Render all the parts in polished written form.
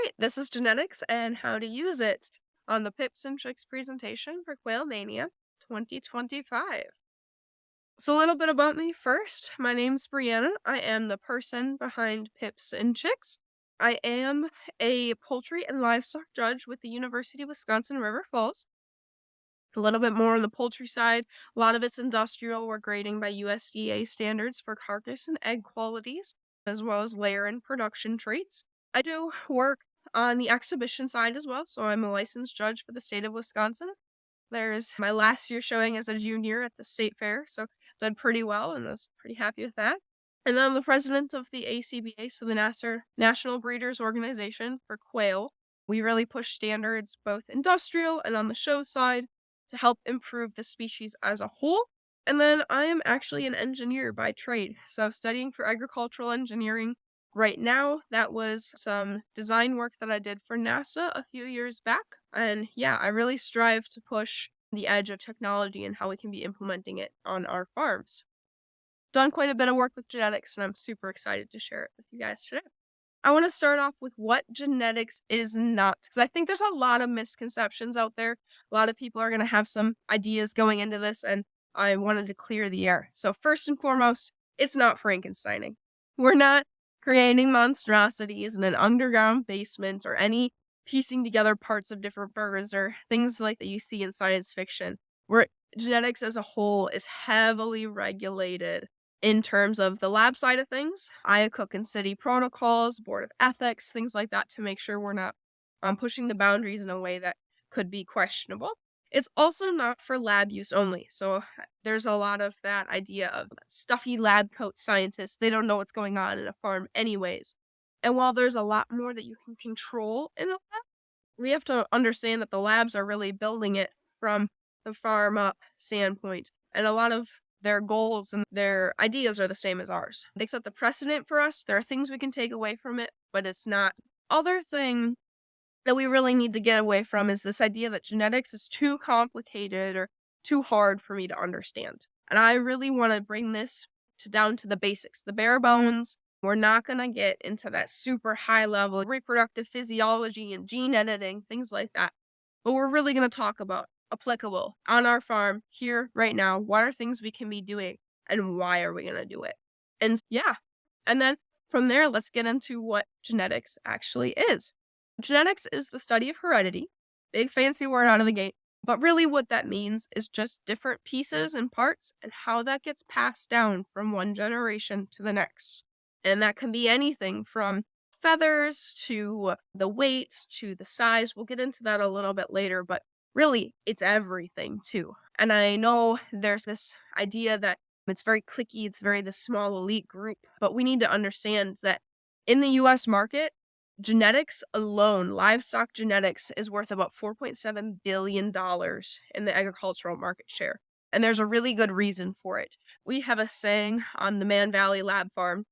Alright, this is genetics and how to use it on the Pips and Chicks presentation for QuailMania 2025. So a little bit about me first. My name's Brianna. I am the person behind Pips and Chicks. I am a poultry and livestock judge with the University of Wisconsin River Falls. A little bit more on the poultry side. A lot of it's industrial. We're grading by USDA standards for carcass and egg qualities, as well as layer and production traits. I do work on the exhibition side as well, so I'm a licensed judge for the state of Wisconsin. There's my last year showing as a junior at the state fair, so did pretty well and was pretty happy with that. And then I'm the president of the ACBA, so the National Breeders Organization for Quail. We really push standards both industrial and on the show side to help improve the species as a whole. And then I am actually an engineer by trade, so studying for agricultural engineering right now. That was some design work that I did for NASA a few years back. And yeah, I really strive to push the edge of technology and how we can be implementing it on our farms. Done quite a bit of work with genetics, and I'm super excited to share it with you guys today. I want to start off with what genetics is not, because I think there's a lot of misconceptions out there. A lot of people are going to have some ideas going into this, and I wanted to clear the air. So first and foremost, it's not Frankensteining. We're not creating monstrosities in an underground basement or any piecing together parts of different birds or things like that you see in science fiction. Where genetics as a whole is heavily regulated in terms of the lab side of things. I cook and city protocols, board of ethics, things like that to make sure we're not pushing the boundaries in a way that could be questionable. It's also not for lab use only. So there's a lot of that idea of stuffy lab coat scientists. They don't know what's going on in a farm anyways. And while there's a lot more that you can control in a lab, we have to understand that the labs are really building it from the farm up standpoint. And a lot of their goals and their ideas are the same as ours. They set the precedent for us. There are things we can take away from it, but it's not. Other thing that we really need to get away from is this idea that genetics is too complicated or too hard for me to understand. And I really want to bring this down to the basics, the bare bones. We're not going to get into that super high level reproductive physiology and gene editing, things like that. But we're really going to talk about applicable on our farm here right now. What are things we can be doing and why are we going to do it? And yeah, and then from there, let's get into what genetics actually is. Genetics is the study of heredity. Big fancy word out of the gate. But really what that means is just different pieces and parts and how that gets passed down from one generation to the next. And that can be anything from feathers to the weight to the size. We'll get into that a little bit later, but really it's everything too. And I know there's this idea that it's very cliquey, it's very the small elite group, but we need to understand that in the US market, genetics alone, livestock genetics, is worth about $4.7 billion in the agricultural market share. And there's a really good reason for it. We have a saying on the Man Valley Lab Farm,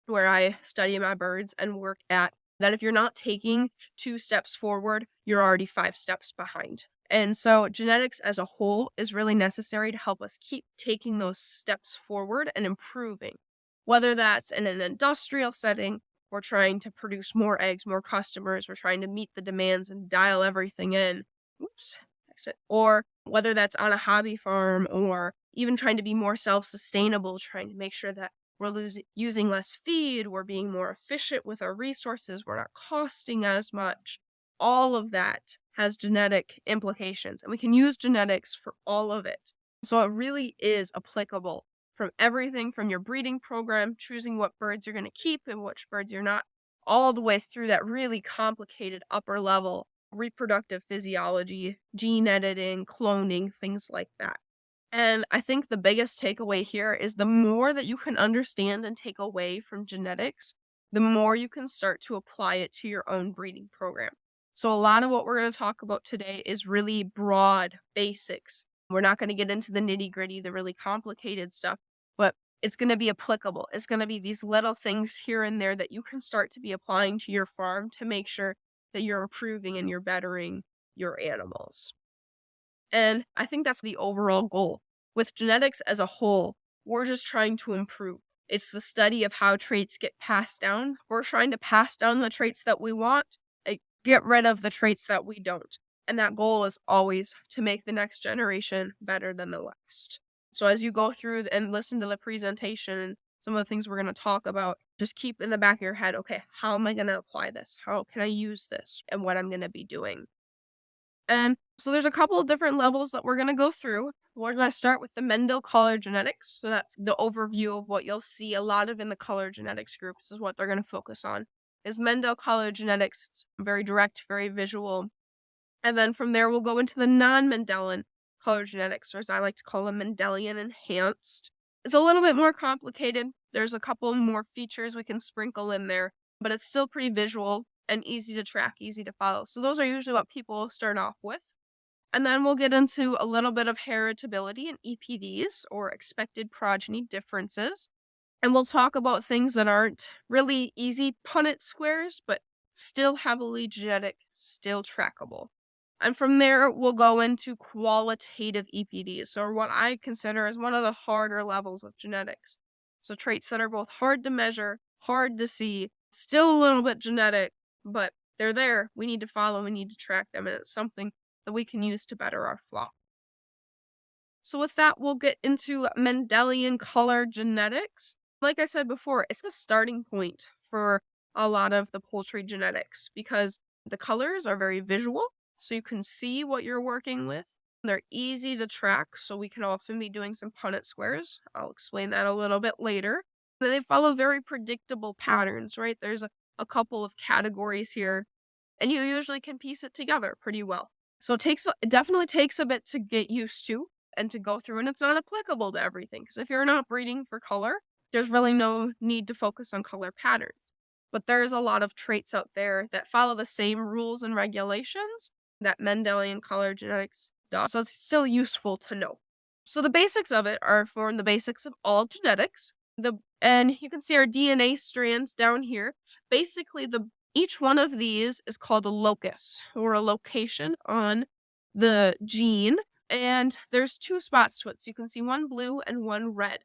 where I study my birds and work at, that if you're not taking 2 steps forward, you're already 5 steps behind. And so genetics as a whole is really necessary to help us keep taking those steps forward and improving. Whether that's in an industrial setting, we're trying to produce more eggs, more customers, we're trying to meet the demands and dial everything in. Exit. Or whether that's on a hobby farm or even trying to be more self-sustainable, trying to make sure that we're using less feed, we're being more efficient with our resources, we're not costing as much. All of that has genetic implications, and we can use genetics for all of it. So it really is applicable from everything from your breeding program, choosing what birds you're going to keep and which birds you're not, all the way through that really complicated upper level reproductive physiology, gene editing, cloning, things like that. And I think the biggest takeaway here is the more that you can understand and take away from genetics, the more you can start to apply it to your own breeding program. So a lot of what we're going to talk about today is really broad basics. We're not going to get into the nitty gritty, the really complicated stuff, but it's going to be applicable. It's going to be these little things here and there that you can start to be applying to your farm to make sure that you're improving and you're bettering your animals. And I think that's the overall goal. With genetics as a whole, we're just trying to improve. It's the study of how traits get passed down. We're trying to pass down the traits that we want get rid of the traits that we don't. And that goal is always to make the next generation better than the last. So as you go through and listen to the presentation and some of the things we're going to talk about, just keep in the back of your head, okay, how am I going to apply this? How can I use this and what I'm going to be doing? And so there's a couple of different levels that we're going to go through. We're going to start with the Mendel color genetics. So that's the overview of what you'll see a lot of in the color genetics groups is what they're going to focus on. Is Mendel color genetics. It's very direct, very visual. And then from there, we'll go into the non-Mendelian color genetics, or as I like to call them, Mendelian enhanced. It's a little bit more complicated. There's a couple more features we can sprinkle in there, but it's still pretty visual and easy to track, easy to follow. So those are usually what people start off with. And then we'll get into a little bit of heritability and EPDs, or expected progeny differences. And we'll talk about things that aren't really easy Punnett squares, but still heavily genetic, still trackable. And from there, we'll go into qualitative EPDs, or what I consider as one of the harder levels of genetics. So traits that are both hard to measure, hard to see, still a little bit genetic, but they're there. We need to follow, we need to track them, and it's something that we can use to better our flock. So with that, we'll get into Mendelian color genetics. Like I said before, it's the starting point for a lot of the poultry genetics because the colors are very visual, so you can see what you're working with. They're easy to track, so we can also be doing some Punnett squares. I'll explain that a little bit later. They follow very predictable patterns, right? There's a couple of categories here, and you usually can piece it together pretty well. So it definitely takes a bit to get used to and to go through, and it's not applicable to everything, because if you're not breeding for color, there's really no need to focus on color patterns. But there's a lot of traits out there that follow the same rules and regulations that Mendelian color genetics does, so it's still useful to know. So the basics of it are from the basics of all genetics. And you can see our DNA strands down here. Basically, each one of these is called a locus, or a location on the gene, and there's two spots to it. So you can see one blue and one red.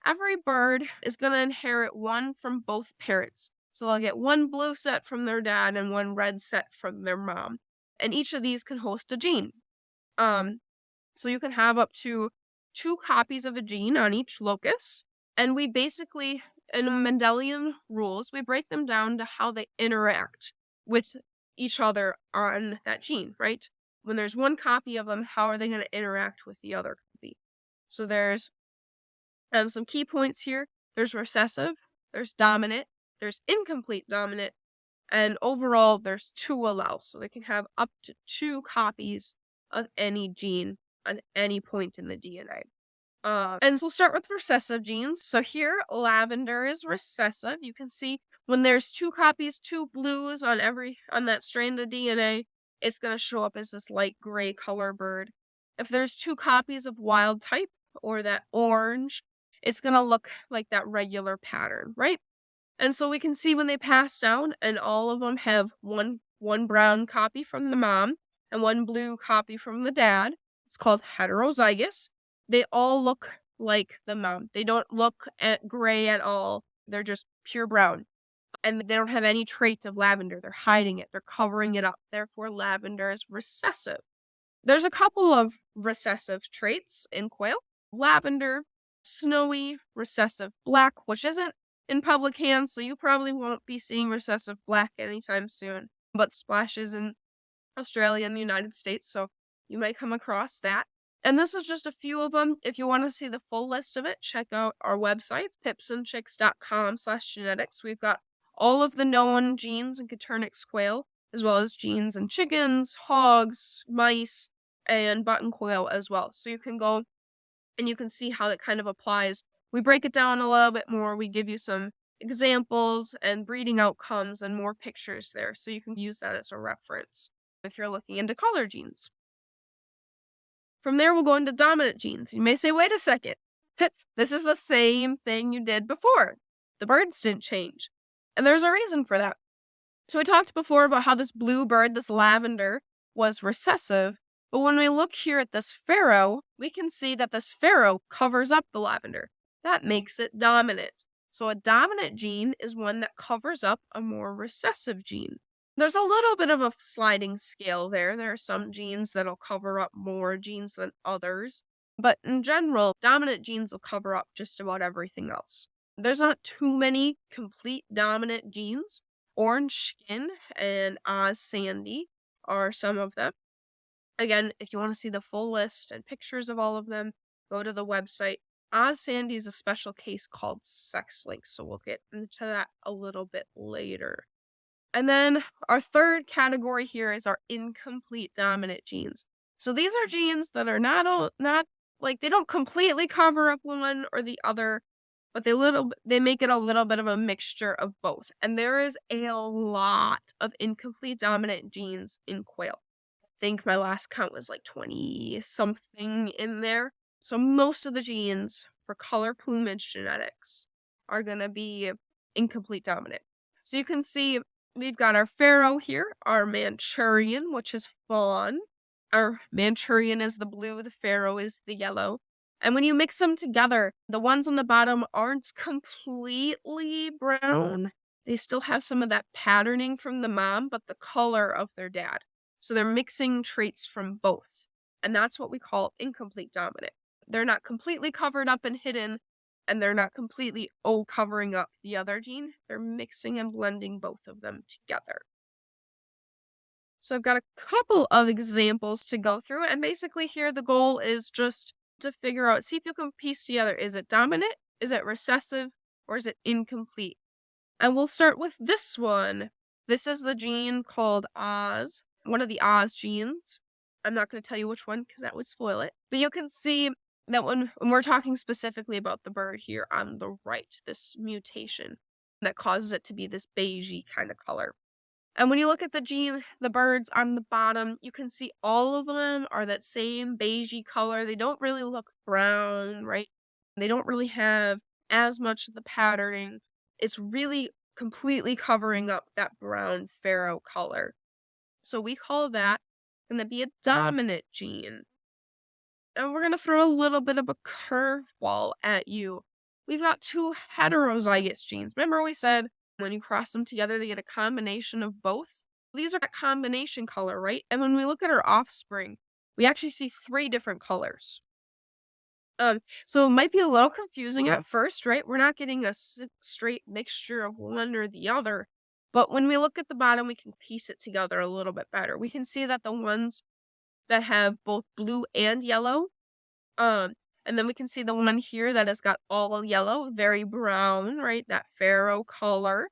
Every bird is going to inherit one from both parents. So they'll get one blue set from their dad and one red set from their mom. And each of these can host a gene. So you can have up to 2 copies of a gene on each locus. And we basically, in Mendelian rules, we break them down to how they interact with each other on that gene, right? When there's one copy of them, how are they going to interact with the other copy? So there's some key points here. There's recessive, there's dominant, there's incomplete dominant, and overall there's 2 allows. So they can have up to 2 copies of any gene at any point in the DNA. And we'll start with recessive genes. So here, lavender is recessive. You can see when there's 2 copies, 2 blues on that strand of DNA, it's going to show up as this light gray color bird. If there's 2 copies of wild type, or that orange, it's going to look like that regular pattern, right? And so we can see when they pass down, and all of them have one brown copy from the mom and one blue copy from the dad. It's called heterozygous. They all look like the mom. They don't look gray at all. They're just pure brown. And they don't have any trait of lavender. They're hiding it. They're covering it up. Therefore, lavender is recessive. There's a couple of recessive traits in quail. Lavender, snowy, recessive black, which isn't in public hands, so you probably won't be seeing recessive black anytime soon, but splashes in Australia and the United States, so you might come across that. And this is just a few of them. If you want to see the full list of it, check out our website, PipsNChicks.com/genetics. We've got all of the known genes in Coturnix quail, as well as genes in chickens, hogs, mice, and button quail as well. So you can go and you can see how it kind of applies. We break it down a little bit more. We give you some examples and breeding outcomes and more pictures there, so you can use that as a reference if you're looking into color genes. From there, we'll go into dominant genes. You may say, wait a second, this is the same thing you did before. The birds didn't change. And there's a reason for that. So we talked before about how this blue bird, this lavender, was recessive. But when we look here at this pharaoh, we can see that this pharaoh covers up the lavender. That makes it dominant. So a dominant gene is one that covers up a more recessive gene. There's a little bit of a sliding scale there. There are some genes that'll cover up more genes than others. But in general, dominant genes will cover up just about everything else. There's not too many complete dominant genes. Orange skin and Oz Sandy are some of them. Again, if you want to see the full list and pictures of all of them, go to the website. Oz Sandy is a special case called sex link, so we'll get into that a little bit later. And then our third category here is our incomplete dominant genes. So these are genes that are not like they don't completely cover up one or the other, but they make it a little bit of a mixture of both. And there is a lot of incomplete dominant genes in quail. I think my last count was like 20 something in there. So most of the genes for color plumage genetics are going to be incomplete dominant. So you can see we've got our Pharaoh here, our Manchurian, which is fawn. Our Manchurian is the blue, the Pharaoh is the yellow. And when you mix them together, the ones on the bottom aren't completely brown. They still have some of that patterning from the mom, but the color of their dad. So they're mixing traits from both. And that's what we call incomplete dominant. They're not completely covered up and hidden, and they're not completely covering up the other gene. They're mixing and blending both of them together. So I've got a couple of examples to go through, and basically here the goal is just to figure out, see if you can piece together, is it dominant, is it recessive, or is it incomplete? And we'll start with this one. This is the gene called Oz, one of the Oz genes. I'm not going to tell you which one because that would spoil it. But you can see that when we're talking specifically about the bird here on the right, this mutation that causes it to be this beigey kind of color. And when you look at the gene, the birds on the bottom, you can see all of them are that same beigey color. They don't really look brown, right? They don't really have as much of the patterning. It's really completely covering up that brown Pharaoh color. So we call that going to be a dominant gene. And we're going to throw a little bit of a curveball at you. We've got two heterozygous genes. Remember we said when you cross them together, they get a combination of both? These are a combination color, right? And when we look at our offspring, we actually see 3 different colors. So it might be a little confusing at first, right? We're not getting a straight mixture of one or the other. But when we look at the bottom, we can piece it together a little bit better. We can see that the ones that have both blue and yellow. And then we can see the one here that has got all yellow, very brown, right? That Pharaoh color.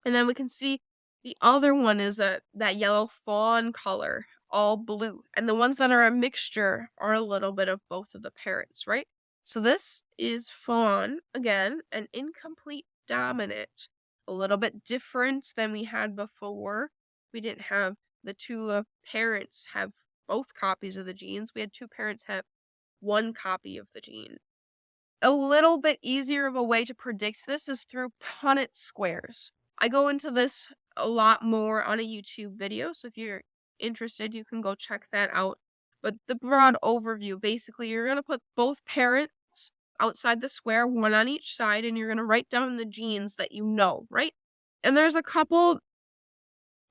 And then we can see the other one is that yellow fawn color, all blue. And the ones that are a mixture are a little bit of both of the parents, right? So this is fawn, again, an incomplete dominant. A little bit different than we had before. We didn't have the 2 parents have both copies of the genes. We had 2 parents have 1 copy of the gene. A little bit easier of a way to predict this is through Punnett squares. I go into this a lot more on a YouTube video, so if you're interested, you can go check that out. But the broad overview, basically, you're going to put both parents outside the square, one on each side, and you're going to write down the genes that you know, right? And there's a couple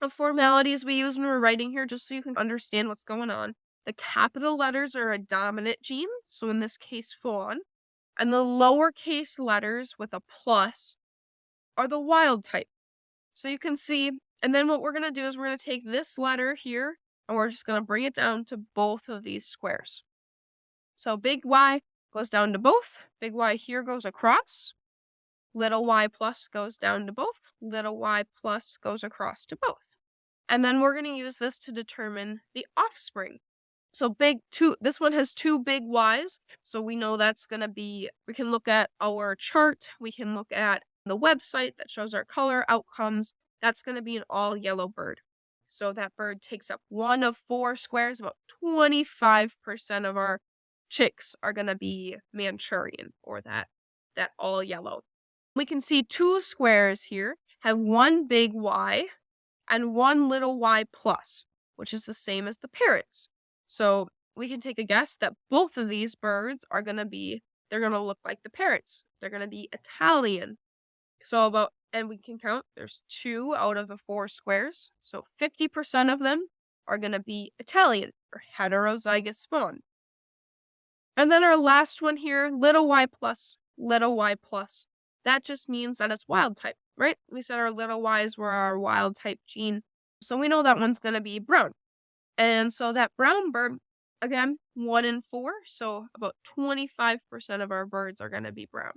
of formalities we use when we're writing here just so you can understand what's going on. The capital letters are a dominant gene, so in this case, fawn. And the lowercase letters with a plus are the wild type. So you can see, and then what we're going to do is we're going to take this letter here, and we're just going to bring it down to both of these squares. So big Y goes down to both. Big Y here goes across. Little y plus goes down to both. Little y plus goes across to both. And then we're going to use this to determine the offspring. So this one has 2 big Y's. So we know that's going to be, we can look at our chart. We can look at the website that shows our color outcomes. That's going to be an all yellow bird. So that bird takes up 1 of 4 squares. About 25% of our chicks are going to be Manchurian, or that all yellow. We can see 2 squares here have 1 big Y and 1 little y plus, which is the same as the parents. So we can take a guess that both of these birds are going to be, they're going to look like the parents. They're going to be Italian. And we can count, there's 2 out of the 4 squares. So 50% of them are going to be Italian or heterozygous spawn. And then our last one here, little y plus, little y plus. That just means that it's wild type, right? We said our little y's were our wild type gene. So we know that one's going to be brown. And so that brown bird, again, 1 in 4. So about 25% of our birds are going to be brown.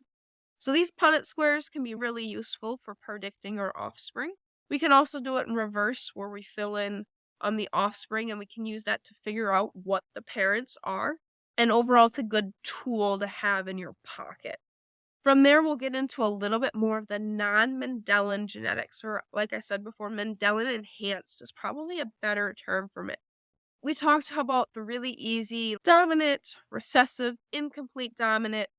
So these Punnett squares can be really useful for predicting our offspring. We can also do it in reverse, where we fill in on the offspring and we can use that to figure out what the parents are. And overall, it's a good tool to have in your pocket. From there, we'll get into a little bit more of the non-Mendelian genetics, or like I said before, Mendelian enhanced is probably a better term for it. We talked about the really easy dominant, recessive, incomplete dominant.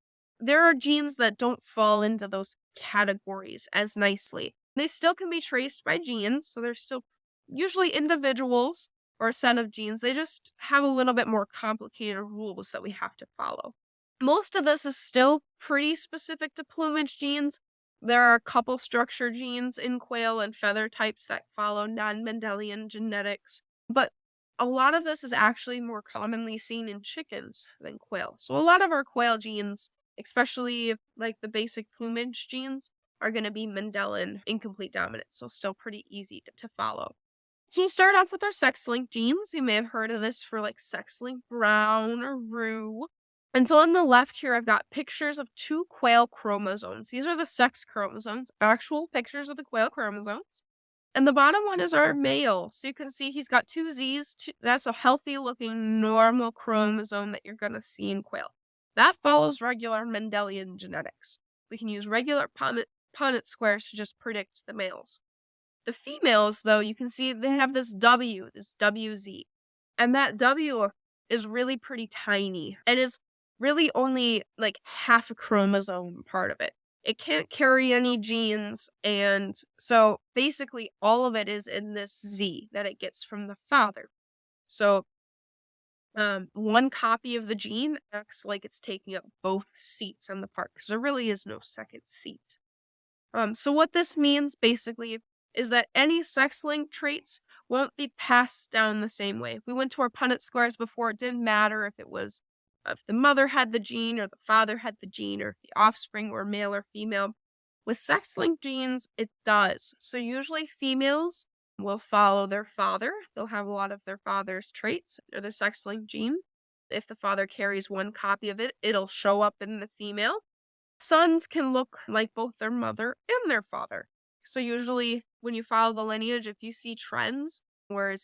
There are genes that don't fall into those categories as nicely. They still can be traced by genes, so they're still usually individuals or a set of genes. They just have a little bit more complicated rules that we have to follow. Most of this is still pretty specific to plumage genes. There are a couple structure genes in quail and feather types that follow non-Mendelian genetics, but a lot of this is actually more commonly seen in chickens than quail. So a lot of our quail genes, especially like the basic plumage genes, are going to be Mendelian incomplete dominant, so still pretty easy to follow. So we'll start off with our sex-linked genes. You may have heard of this for like sex-linked brown or roux. And so on the left here, I've got pictures of 2 quail chromosomes. These are the sex chromosomes, actual pictures of the quail chromosomes. And the bottom one is our male. So you can see he's got 2 Z's. That's a healthy looking normal chromosome that you're going to see in quail. That follows regular Mendelian genetics. We can use regular Punnett squares to just predict the males. The females, though, you can see they have this W, this WZ. And that W is really pretty tiny and is really only like half a chromosome part of it. It can't carry any genes, and so basically all of it is in this Z that it gets from the father. So one copy of the gene acts like it's taking up both seats on the part, because there really is no second seat. So what this means basically is that any sex-linked traits won't be passed down the same way. If we went to our Punnett squares before, it didn't matter if the mother had the gene or the father had the gene or if the offspring were male or female. With sex-linked genes, it does. So usually females will follow their father. They'll have a lot of their father's traits or the sex-linked gene. If the father carries one copy of it, it'll show up in the female. Sons can look like both their mother and their father. So usually when you follow the lineage, if you see trends where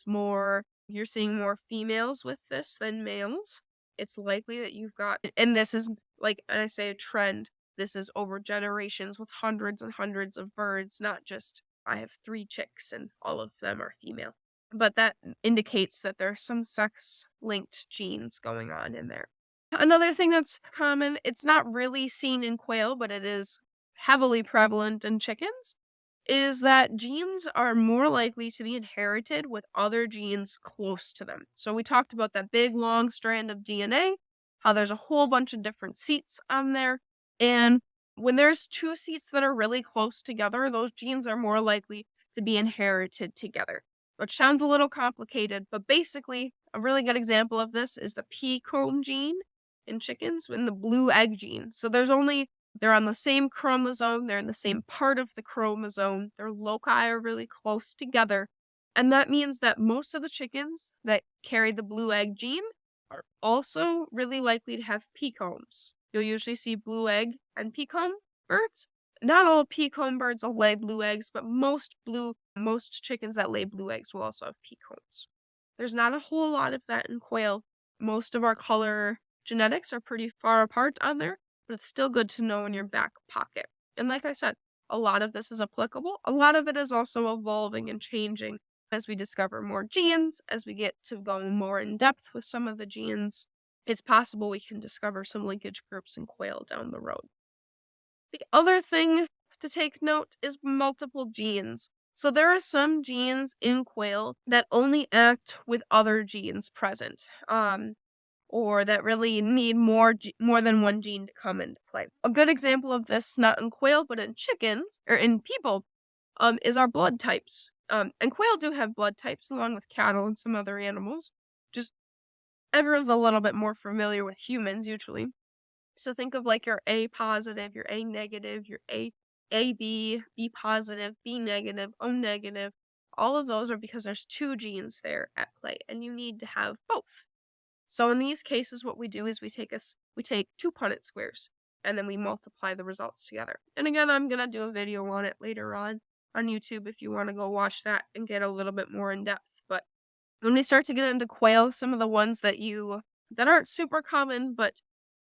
you're seeing more females with this than males, it's likely that you've got, and this is like, and I say a trend, this is over generations with hundreds and hundreds of birds, not just I have 3 chicks and all of them are female. But that indicates that there's some sex-linked genes going on in there. Another thing that's common, it's not really seen in quail, but it is heavily prevalent in chickens, is that genes are more likely to be inherited with other genes close to them. So we talked about that big long strand of DNA, how there's a whole bunch of different seats on there. And when there's 2 seats that are really close together, those genes are more likely to be inherited together, which sounds a little complicated, but basically a really good example of this is the pea comb gene in chickens and the blue egg gene. So they're on the same chromosome, they're in the same part of the chromosome, their loci are really close together, and that means that most of the chickens that carry the blue egg gene are also really likely to have pea combs. You'll usually see blue egg and pea comb birds. Not all pea comb birds will lay blue eggs, but most chickens that lay blue eggs will also have pea combs. There's not a whole lot of that in quail. Most of our color genetics are pretty far apart on there, but it's still good to know in your back pocket. And like I said, a lot of this is applicable. A lot of it is also evolving and changing as we discover more genes, as we get to go more in depth with some of the genes. It's possible we can discover some linkage groups in quail down the road. The other thing to take note is multiple genes. So there are some genes in quail that only act with other genes present. or that really need more than one gene to come into play. A good example of this, not in quail, but in chickens, or in people, is our blood types. And quail do have blood types along with cattle and some other animals. Just everyone's a little bit more familiar with humans usually. So think of like your A positive, your A negative, your AB, B positive, B negative, O negative. All of those are because there's two genes there at play, and you need to have both. So in these cases, what we do is we take 2 Punnett squares, and then we multiply the results together. And again, I'm gonna do a video on it later on YouTube if you want to go watch that and get a little bit more in depth. But when we start to get into quail, some of the ones that aren't super common, but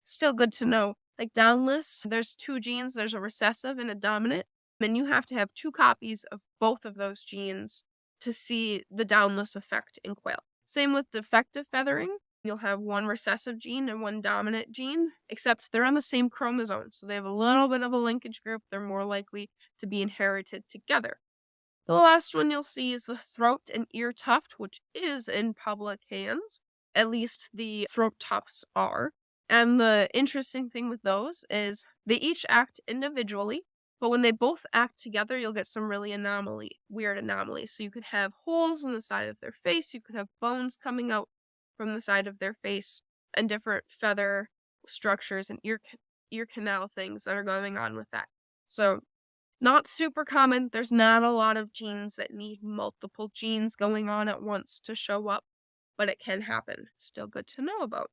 still good to know, like downless, there's 2 genes, there's a recessive and a dominant, and you have to have 2 copies of both of those genes to see the downless effect in quail. Same with defective feathering. You'll have 1 recessive gene and 1 dominant gene, except they're on the same chromosome, so they have a little bit of a linkage group. They're more likely to be inherited together. The last one you'll see is the throat and ear tuft, which is in public hands. At least the throat tufts are. And the interesting thing with those is they each act individually, but when they both act together, you'll get some really weird anomalies. So you could have holes in the side of their face, you could have bones coming out from the side of their face, and different feather structures and ear canal things that are going on with that. So not super common. There's not a lot of genes that need multiple genes going on at once to show up, but it can happen. Still good to know about.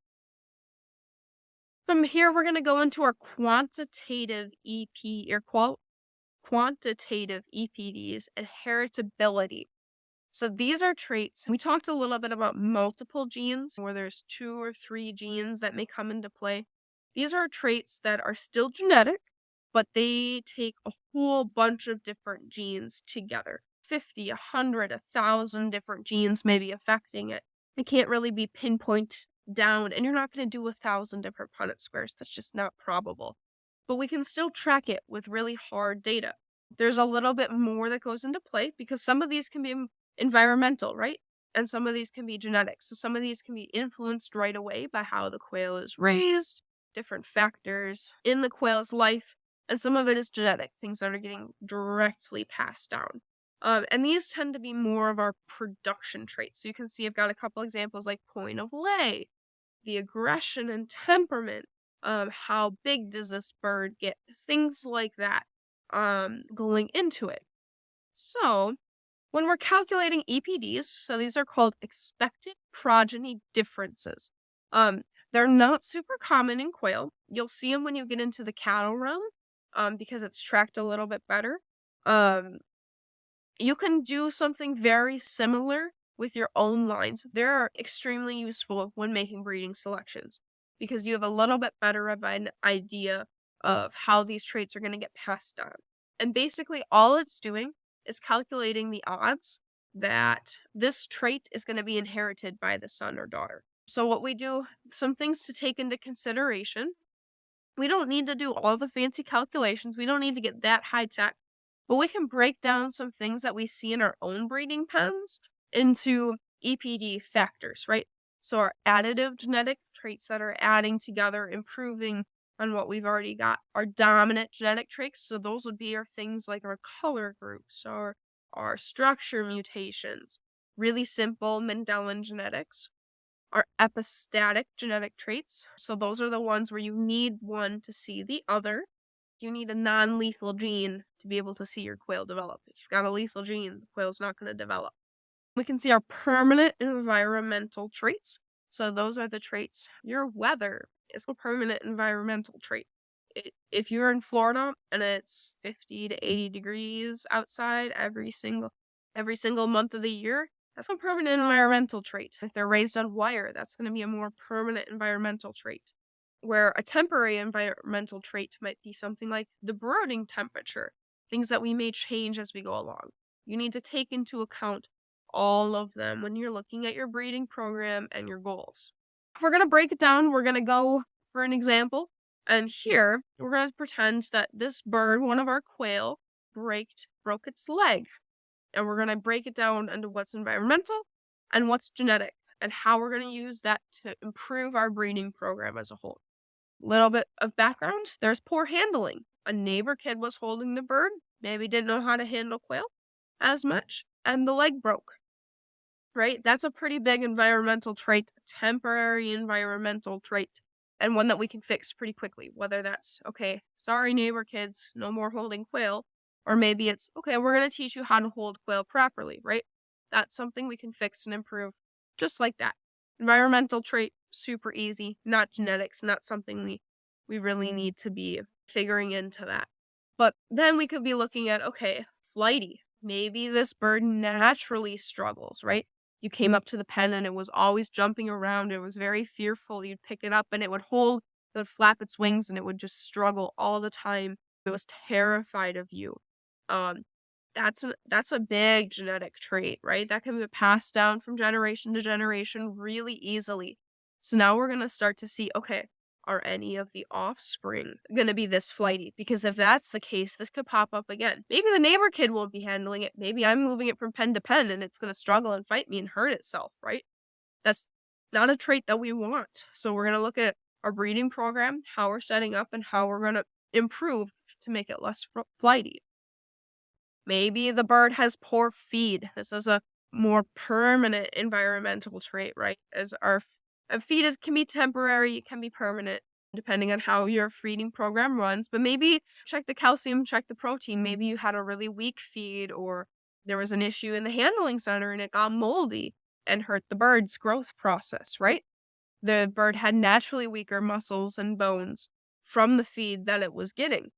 From here, we're going to go into our quantitative quantitative EPDs and heritability. So these are traits. We talked a little bit about multiple genes, where there's 2 or 3 genes that may come into play. These are traits that are still genetic, but they take a whole bunch of different genes together. 50, 100, 1,000 different genes may be affecting it. It can't really be pinpointed down, and you're not going to do 1,000 different Punnett squares. That's just not probable. But we can still track it with really hard data. There's a little bit more that goes into play because some of these can be environmental, right? And some of these can be genetic. So some of these can be influenced right away by how the quail is raised, different factors in the quail's life, and some of it is genetic, things that are getting directly passed down. And these tend to be more of our production traits. So you can see I've got a couple examples like point of lay, the aggression and temperament, how big does this bird get, things like that, going into it. So when we're calculating EPDs, so these are called expected progeny differences. They're not super common in quail. You'll see them when you get into the cattle realm, because it's tracked a little bit better. You can do something very similar with your own lines. They're extremely useful when making breeding selections because you have a little bit better of an idea of how these traits are going to get passed on. And basically all it's doing is calculating the odds that this trait is going to be inherited by the son or daughter. So what we do, some things to take into consideration. We don't need to do all the fancy calculations. We don't need to get that high tech. But we can break down some things that we see in our own breeding pens into EPD factors, right? So our additive genetic traits that are adding together, improving on what we've already got. Our dominant genetic traits, so those would be our things like our color groups or our structure mutations. Really simple Mendelian genetics. Our epistatic genetic traits, so those are the ones where you need one to see the other. You need a non-lethal gene to be able to see your quail develop. If you've got a lethal gene, the quail's not going to develop. We can see our permanent environmental traits. So those are the traits. Your weather is a permanent environmental trait. If you're in Florida and it's 50 to 80 degrees outside every single month of the year, that's a permanent environmental trait. If they're raised on wire, that's going to be a more permanent environmental trait. Where a temporary environmental trait might be something like the brooding temperature, things that we may change as we go along. You need to take into account all of them when you're looking at your breeding program and your goals. If we're going to break it down, we're going to go for an example. And here, we're going to pretend that this bird, one of our quail, broke its leg. And we're going to break it down into what's environmental and what's genetic. and how we're going to use that to improve our breeding program as a whole. Little bit of background, there's poor handling. A neighbor kid was holding the bird, maybe didn't know how to handle quail as much, and the leg broke. Right? That's a pretty big environmental trait, temporary environmental trait, and one that we can fix pretty quickly. Whether that's, okay, sorry, neighbor kids, no more holding quail, or maybe it's, okay, we're going to teach you how to hold quail properly, right? That's something we can fix and improve just like that. Environmental trait, super easy, not genetics, not something we really need to be figuring into that. But then we could be looking at, okay, flighty. Maybe this bird naturally struggles, right? You came up to the pen and it was always jumping around. It was very fearful. You'd pick it up and it would flap its wings and it would just struggle all the time. It was terrified of you. That's a big genetic trait, right? That can be passed down from generation to generation really easily. So now we're going to start to see, okay, are any of the offspring going to be this flighty? Because if that's the case, this could pop up again. Maybe the neighbor kid won't be handling it. Maybe I'm moving it from pen to pen and it's going to struggle and fight me and hurt itself, right? That's not a trait that we want. So we're going to look at our breeding program, how we're setting up, and how we're going to improve to make it less flighty. Maybe the bird has poor feed. This is a more permanent environmental trait, right? As our feed can be temporary, it can be permanent, depending on how your feeding program runs. But maybe check the calcium, check the protein. Maybe you had a really weak feed, or there was an issue in the handling center and it got moldy and hurt the bird's growth process, right? The bird had naturally weaker muscles and bones from the feed that it was getting.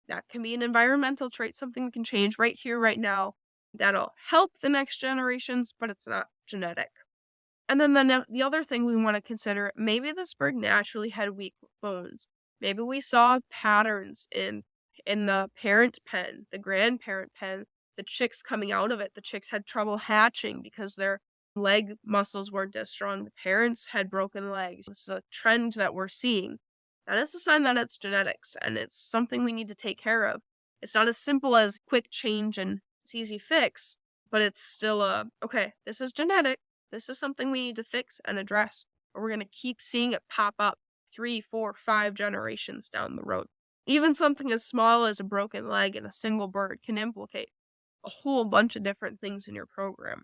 That can be an environmental trait, something we can change right here, right now. That'll help the next generations, but it's not genetic. And then the other thing we want to consider, maybe this bird naturally had weak bones. Maybe we saw patterns in the parent pen, the grandparent pen, the chicks coming out of it. The chicks had trouble hatching because their leg muscles weren't as strong. The parents had broken legs. This is a trend that we're seeing. That is a sign that it's genetics, and it's something we need to take care of. It's not as simple as quick change and it's easy fix, but it's still okay, this is genetic. This is something we need to fix and address, or we're going to keep seeing it pop up 3, 4, 5 generations down the road. Even something as small as a broken leg in a single bird can implicate a whole bunch of different things in your program.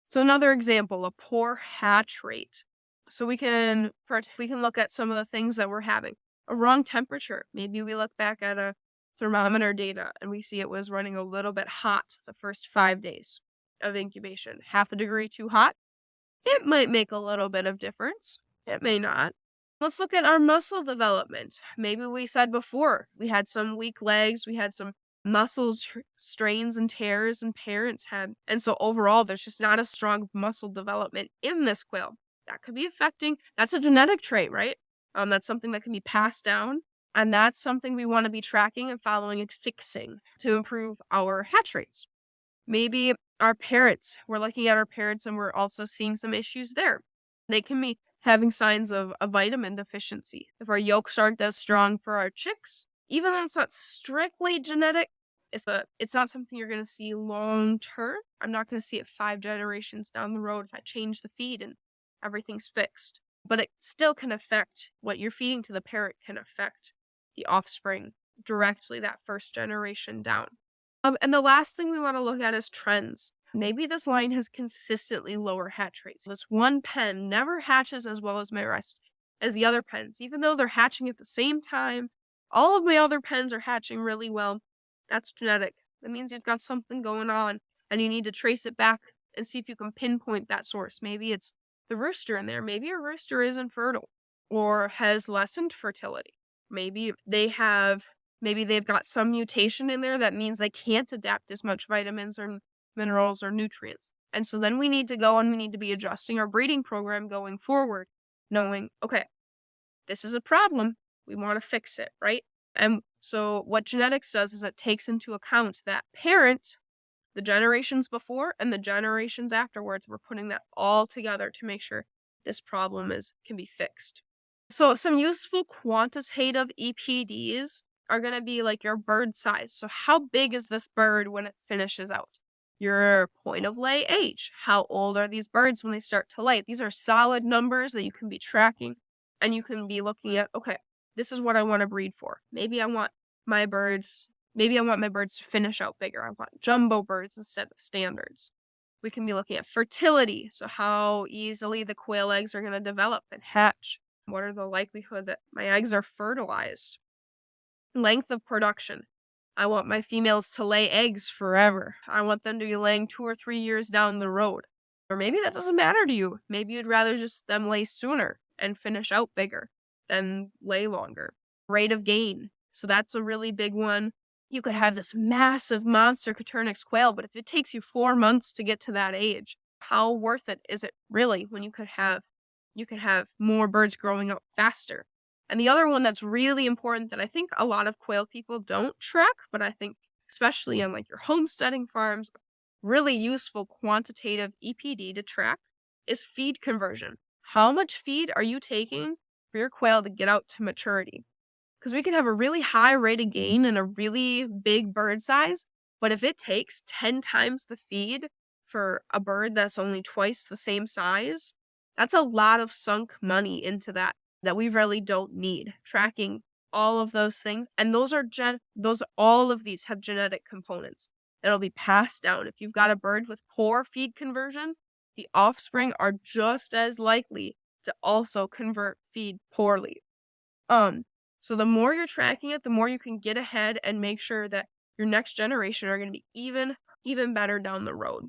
So another example, a poor hatch rate. So we can look at some of the things that we're having. A wrong temperature. Maybe we look back at a thermometer data and we see it was running a little bit hot the first 5 days of incubation. Half a degree too hot? It might make a little bit of difference. It may not. Let's look at our muscle development. Maybe we said before we had some weak legs, we had some muscle strains and tears and parents had. And so overall, there's just not a strong muscle development in this quail. That could be affecting, that's a genetic trait, right? That's something that can be passed down. And that's something we want to be tracking and following and fixing to improve our hatch rates. Maybe our parents, we're looking at our parents and we're also seeing some issues there. They can be having signs of a vitamin deficiency. If our yolks aren't as strong for our chicks, even though it's not strictly genetic, it's not something you're going to see long term. I'm not going to see it 5 generations down the road if I change the feed and everything's fixed. But it still can affect what you're feeding to the parent, can affect the offspring directly that first generation down. And the last thing we want to look at is trends. Maybe this line has consistently lower hatch rates. This one pen never hatches as well as the other pens, even though they're hatching at the same time. All of my other pens are hatching really well. That's genetic. That means you've got something going on, and you need to trace it back and see if you can pinpoint that source. Maybe it's the rooster in there. Maybe a rooster isn't fertile or has lessened fertility. Maybe they've got some mutation in there that means they can't adapt as much vitamins or minerals or nutrients. And so then we need to go and we need to be adjusting our breeding program going forward, knowing, okay, this is a problem. We want to fix it, right? And so what genetics does is it takes into account that parent, the generations before and the generations afterwards. We're putting that all together to make sure this problem can be fixed. So some useful quantitative EPDs are going to be like your bird size. So how big is this bird when it finishes out? your point of lay age. How old are these birds when they start to lay? These are solid numbers that you can be tracking, and you can be looking at, okay, this is what I want to breed for. Maybe I want my birds to finish out bigger. I want jumbo birds instead of standards. We can be looking at fertility, so how easily the quail eggs are going to develop and hatch. What are the likelihood that my eggs are fertilized? Length of production. I want my females to lay eggs forever. I want them to be laying 2 or 3 years down the road. Or maybe that doesn't matter to you. Maybe you'd rather just them lay sooner and finish out bigger than lay longer. Rate of gain. So that's a really big one. You could have this massive monster Coturnix quail, but if it takes you 4 months to get to that age, how worth it is it really when you could have more birds growing up faster? And the other one that's really important that I think a lot of quail people don't track, but I think especially on like your homesteading farms, really useful quantitative EPD to track is feed conversion. How much feed are you taking for your quail to get out to maturity? Because we can have a really high rate of gain and a really big bird size, but if it takes 10 times the feed for a bird that's only twice the same size, that's a lot of sunk money into that we really don't need. Tracking all of those things, and all of these have genetic components that'll be passed down. If you've got a bird with poor feed conversion, the offspring are just as likely to also convert feed poorly. So the more you're tracking it, the more you can get ahead and make sure that your next generation are going to be even better down the road.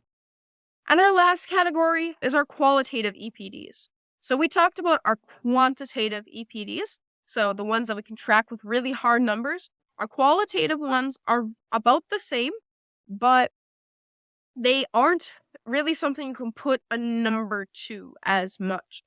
And our last category is our qualitative EPDs. So we talked about our quantitative EPDs, so the ones that we can track with really hard numbers. Our qualitative ones are about the same, but they aren't really something you can put a number to as much.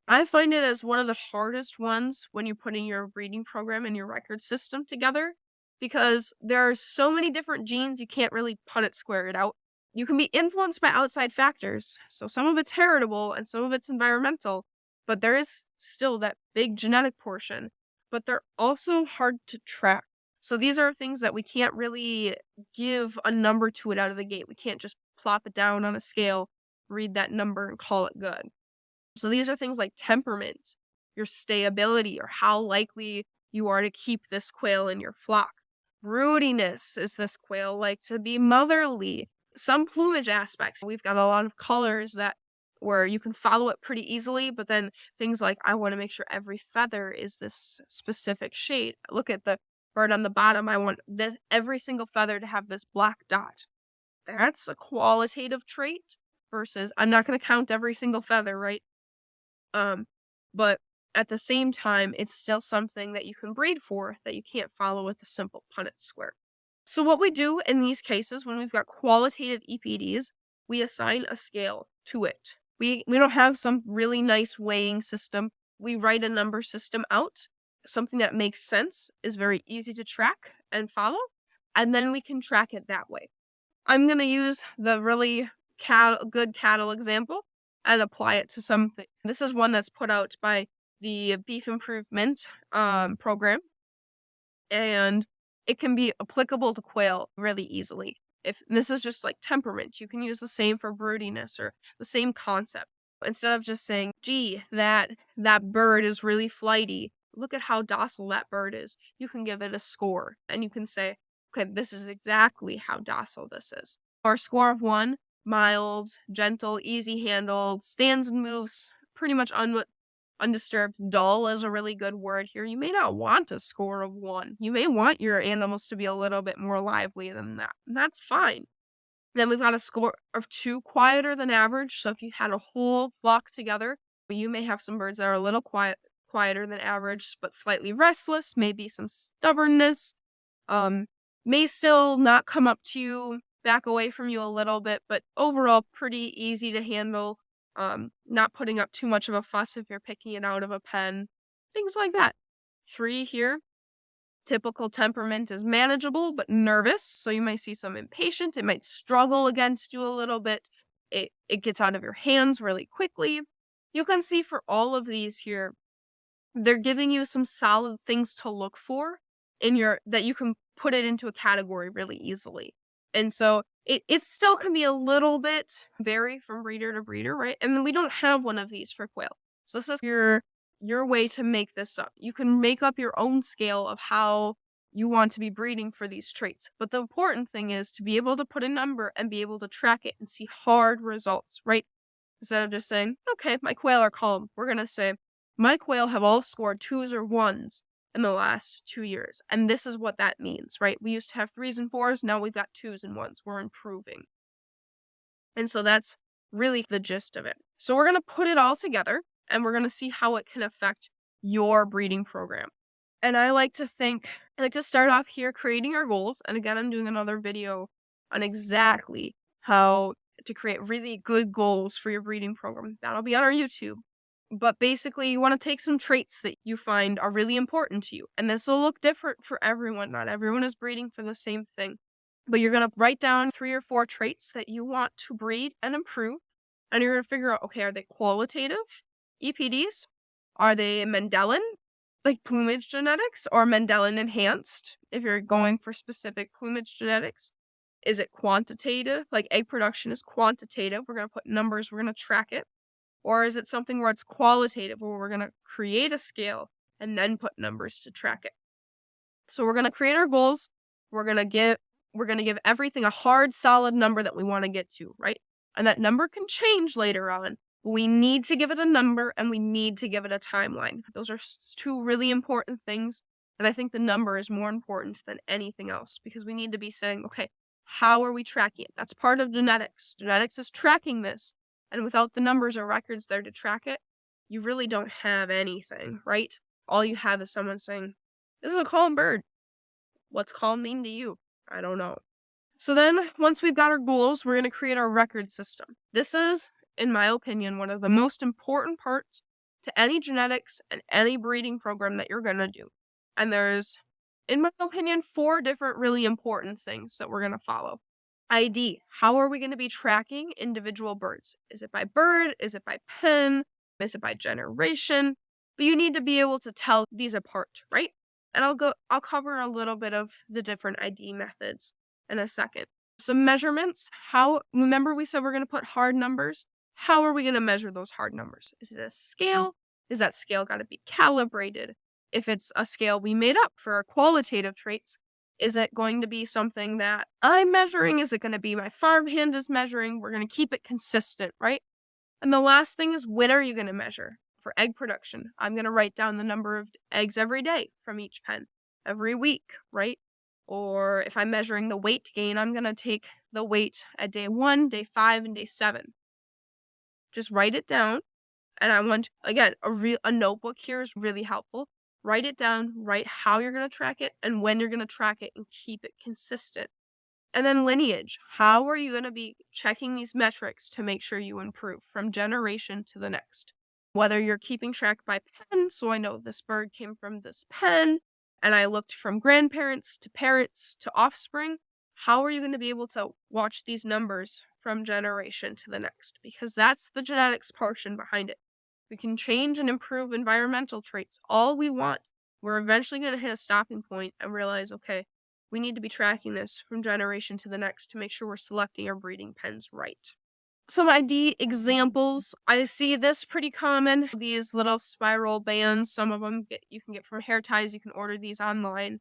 I find it as one of the hardest ones when you're putting your breeding program and your record system together, because there are so many different genes you can't really Punnett square it out. You can be influenced by outside factors, so some of it's heritable and some of it's environmental, but there is still that big genetic portion, but they're also hard to track. So these are things that we can't really give a number to it out of the gate. We can't just plop it down on a scale, read that number, and call it good. So these are things like temperament, your stayability, or how likely you are to keep this quail in your flock. Broodiness, is this quail like to be motherly? Some plumage aspects. We've got a lot of colors where you can follow it pretty easily, but then things like, I want to make sure every feather is this specific shade. Look at the bird on the bottom. I want every single feather to have this black dot. That's a qualitative trait versus I'm not going to count every single feather, right? But at the same time, it's still something that you can breed for that you can't follow with a simple Punnett square. So what we do in these cases, when we've got qualitative EPDs, we assign a scale to it. We don't have some really nice weighing system. We write a number system out. Something that makes sense, is very easy to track and follow, and then we can track it that way. I'm going to use the really good cattle example and apply it to something. This is one that's put out by the Beef Improvement program, and it can be applicable to quail really easily. If this is just like temperament, you can use the same for broodiness or the same concept. Instead of just saying, gee, that bird is really flighty, look at how docile that bird is. You can give it a score, and you can say, okay, this is exactly how docile this is. Or a score of 1, mild, gentle, easy-handled, stands and moves pretty much undisturbed. Dull is a really good word here. You may not want a score of 1. You may want your animals to be a little bit more lively than that, and that's fine. Then we've got a score of 2, quieter than average. So if you had a whole flock together, you may have some birds that are a little quieter than average, but slightly restless, maybe some stubbornness, may still not come up to you, back away from you a little bit, but overall pretty easy to handle. Not putting up too much of a fuss if you're picking it out of a pen, things like that. 3 here. Typical temperament is manageable but nervous, so you might see some impatient. It might struggle against you a little bit. It gets out of your hands really quickly. You can see for all of these here, they're giving you some solid things to look for that you can put it into a category really easily. And so it still can be a little bit vary from breeder to breeder, right? And we don't have one of these for quail. So this is your way to make this up. You can make up your own scale of how you want to be breeding for these traits. But the important thing is to be able to put a number and be able to track it and see hard results, right? Instead of just saying, okay, my quail are calm, we're going to say, my quail have all scored 2s or 1s in the last 2 years. And this is what that means, right? We used to have 3s and 4s. Now we've got 2s and 1s. We're improving. And so that's really the gist of it. So we're going to put it all together and we're going to see how it can affect your breeding program. And I like to start off here creating our goals. And again, I'm doing another video on exactly how to create really good goals for your breeding program. That'll be on our YouTube. But basically, you want to take some traits that you find are really important to you. And this will look different for everyone. Not everyone is breeding for the same thing. But you're going to write down 3 or 4 traits that you want to breed and improve. And you're going to figure out, okay, are they qualitative EPDs? Are they Mendelian, like plumage genetics, or Mendelian enhanced, if you're going for specific plumage genetics? Is it quantitative? Like egg production is quantitative. We're going to put numbers, we're going to track it. Or is it something where it's qualitative, where we're going to create a scale and then put numbers to track it? So we're going to create our goals. We're going to give everything a hard, solid number that we want to get to, right? And that number can change later on. But we need to give it a number and we need to give it a timeline. Those are 2 really important things. And I think the number is more important than anything else because we need to be saying, okay, how are we tracking it? That's part of genetics. Genetics is tracking this. And without the numbers or records there to track it, you really don't have anything, right? All you have is someone saying, this is a calm bird. What's calm mean to you? I don't know. So then, once we've got our goals, we're going to create our record system. This is, in my opinion, one of the most important parts to any genetics and any breeding program that you're going to do. And there's, in my opinion, 4 different really important things that we're going to follow. ID. How are we going to be tracking individual birds? Is it by bird? Is it by pen? Is it by generation? But you need to be able to tell these apart, right? And I'll cover a little bit of the different ID methods in a second. Some measurements. Remember we said we're going to put hard numbers? How are we going to measure those hard numbers? Is it a scale? Is that scale got to be calibrated? If it's a scale we made up for our qualitative traits, is it going to be something that I'm measuring? Is it going to be my farmhand is measuring? We're going to keep it consistent, right? And the last thing is, when are you going to measure? For egg production, I'm going to write down the number of eggs every day from each pen, every week, right? Or if I'm measuring the weight gain, I'm going to take the weight at day 1, day 5, and day 7. Just write it down. And I want, again, a notebook here is really helpful. Write it down, write how you're going to track it and when you're going to track it and keep it consistent. And then lineage. How are you going to be checking these metrics to make sure you improve from generation to the next? Whether you're keeping track by pen, so I know this bird came from this pen, and I looked from grandparents to parents to offspring, how are you going to be able to watch these numbers from generation to the next? Because that's the genetics portion behind it. We can change and improve environmental traits all we want. We're eventually going to hit a stopping point and realize, okay, we need to be tracking this from generation to the next to make sure we're selecting our breeding pens right. Some ID examples. I see this pretty common. These little spiral bands. Some of them you can get from hair ties. You can order these online.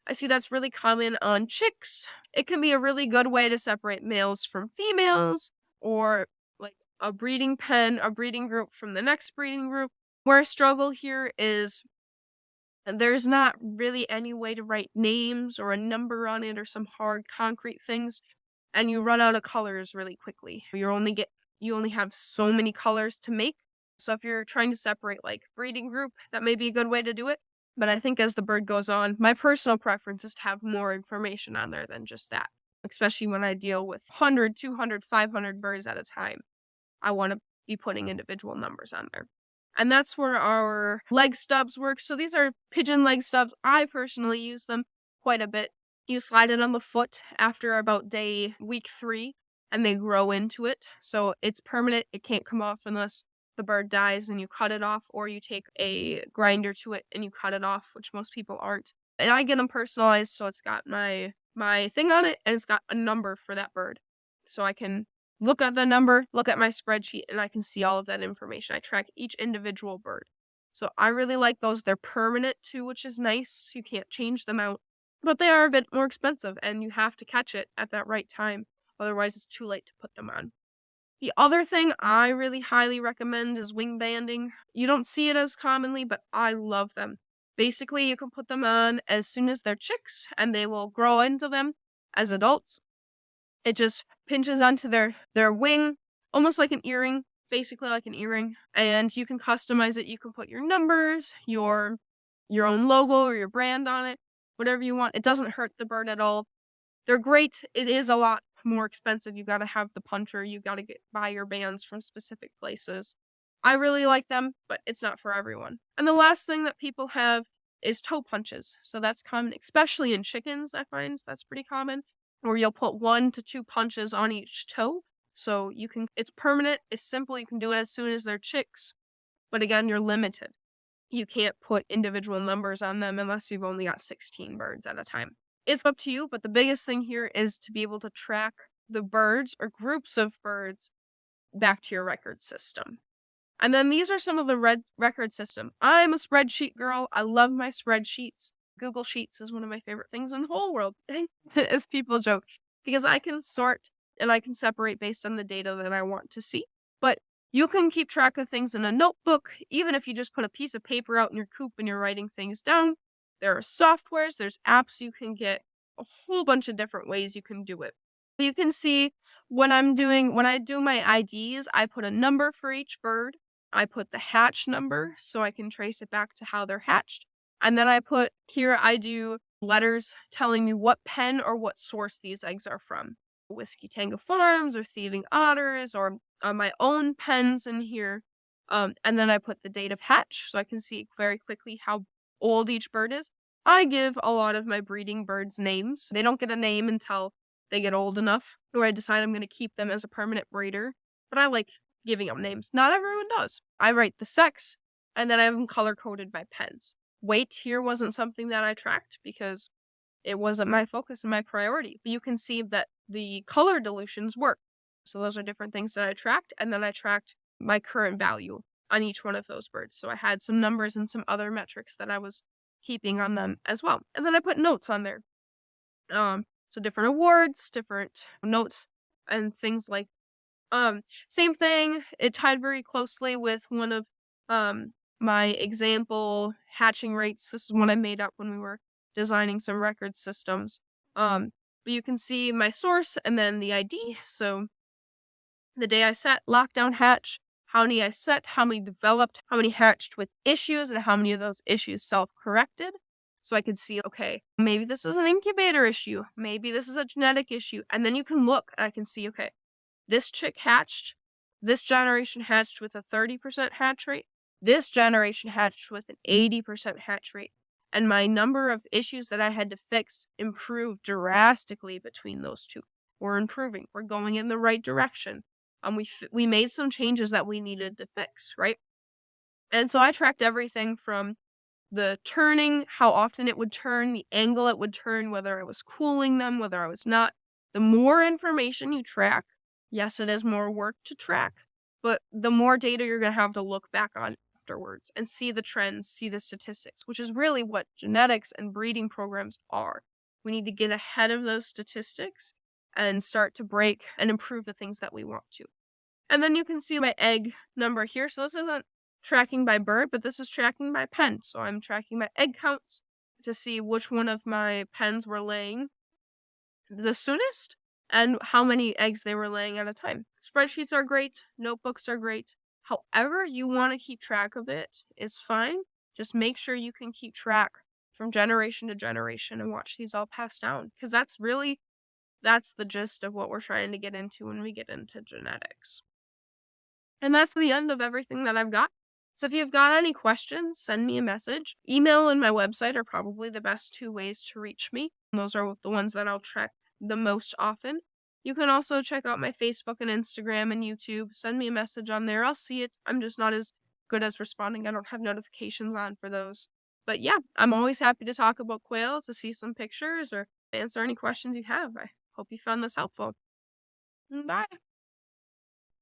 I see that's really common on chicks. It can be a really good way to separate males from females, or like a breeding pen, a breeding group from the next breeding group. Where I struggle here is there's not really any way to write names or a number on it or some hard concrete things, and you run out of colors really quickly. You only have so many colors to make. So if you're trying to separate like breeding group, that may be a good way to do it. But I think as the bird goes on, my personal preference is to have more information on there than just that, especially when I deal with 100, 200, 500 birds at a time. I want to be putting individual numbers on there. And that's where our leg stubs work. So these are pigeon leg stubs. I personally use them quite a bit. You slide it on the foot after about week 3, and they grow into it. So it's permanent. It can't come off unless the bird dies and you cut it off, or you take a grinder to it and you cut it off, which most people aren't. And I get them personalized, so it's got my thing on it, and it's got a number for that bird. So I can look at the number, look at my spreadsheet, and I can see all of that information. I track each individual bird. So I really like those. They're permanent too, which is nice. You can't change them out. But they are a bit more expensive, and you have to catch it at that right time. Otherwise, it's too late to put them on. The other thing I really highly recommend is wing banding. You don't see it as commonly, but I love them. Basically, you can put them on as soon as they're chicks, and they will grow into them as adults. It just pinches onto their wing, almost like an earring, basically like an earring. And you can customize it. You can put your numbers, your own logo or your brand on it, whatever you want. It doesn't hurt the bird at all. They're great. It is a lot more expensive. You got to have the puncher. You got to buy your bands from specific places. I really like them, but it's not for everyone. And the last thing that people have is toe punches. So that's common, especially in chickens, I find that's pretty common, where you'll put 1 to 2 punches on each toe. So it's permanent, it's simple, you can do it as soon as they're chicks. But again, you're limited. You can't put individual numbers on them unless you've only got 16 birds at a time. It's up to you, but the biggest thing here is to be able to track the birds or groups of birds back to your record system. And then these are some of the record system. I'm a spreadsheet girl. I love my spreadsheets. Google Sheets is one of my favorite things in the whole world, as people joke, because I can sort and I can separate based on the data that I want to see. But you can keep track of things in a notebook, even if you just put a piece of paper out in your coop and you're writing things down. There are softwares, there's apps you can get, a whole bunch of different ways you can do it. You can see when I do my IDs, I put a number for each bird. I put the hatch number so I can trace it back to how they're hatched. And then I do letters telling me what pen or what source these eggs are from. Whiskey Tango Farms or Thieving Otters or my own pens in here. And then I put the date of hatch so I can see very quickly how old each bird is. I give a lot of my breeding birds names. They don't get a name until they get old enough, or I decide I'm going to keep them as a permanent breeder. But I like giving them names. Not everyone does. I write the sex, and then I have them color-coded by pens. Weight here wasn't something that I tracked because it wasn't my focus and my priority. But you can see that the color dilutions work. So those are different things that I tracked, and then I tracked my current value on each one of those birds. So I had some numbers and some other metrics that I was keeping on them as well. And then I put notes on there. So different awards, different notes, and things like same thing. It tied very closely with one of my example hatching rates. This is one I made up when we were designing some record systems. But you can see my source and then the ID. So the day I set, lockdown hatch, how many I set, how many developed, how many hatched with issues, and how many of those issues self-corrected. So I could see, okay, maybe this is an incubator issue. Maybe this is a genetic issue. And then you can look and I can see, okay, this chick hatched, this generation hatched with a 30% hatch rate, this generation hatched with an 80% hatch rate. And my number of issues that I had to fix improved drastically between those two. We're improving. We're going in the right direction. We made some changes that we needed to fix, right? And so I tracked everything from the turning, how often it would turn, the angle it would turn, whether I was cooling them, whether I was not. The more information you track, yes, it is more work to track, but the more data you're going to have to look back on afterwards and see the trends, see the statistics, which is really what genetics and breeding programs are. We need to get ahead of those statistics and start to break and improve the things that we want to. And then you can see my egg number here. So this isn't tracking by bird, but this is tracking by pen. So I'm tracking my egg counts to see which one of my pens were laying the soonest and how many eggs they were laying at a time. Spreadsheets are great. Notebooks are great. However you want to keep track of it is fine. Just make sure you can keep track from generation to generation and watch these all pass down. Because that's the gist of what we're trying to get into when we get into genetics. And that's the end of everything that I've got. So if you've got any questions, send me a message. Email and my website are probably the best 2 ways to reach me. Those are the ones that I'll track the most often. You can also check out my Facebook and Instagram and YouTube. Send me a message on there. I'll see it. I'm just not as good as responding. I don't have notifications on for those. But yeah, I'm always happy to talk about quail, to see some pictures, or answer any questions you have. I hope you found this helpful. Bye.